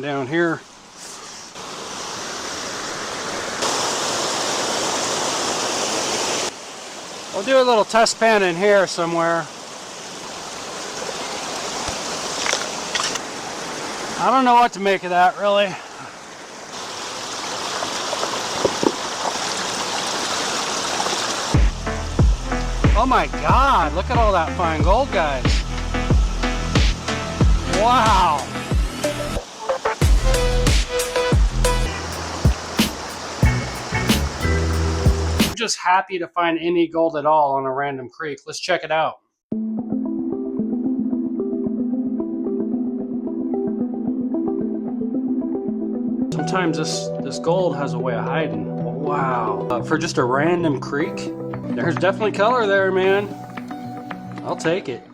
Down here. We'll do a little test pan in here somewhere. I don't know what to make of that, really. Oh my God, look at all that fine gold, guys. Wow. I'm just happy to find any gold at all on a random creek. Let's check it out. Sometimes this gold has a way of hiding. Wow. For just a random creek, there's definitely color there, man. I'll take it.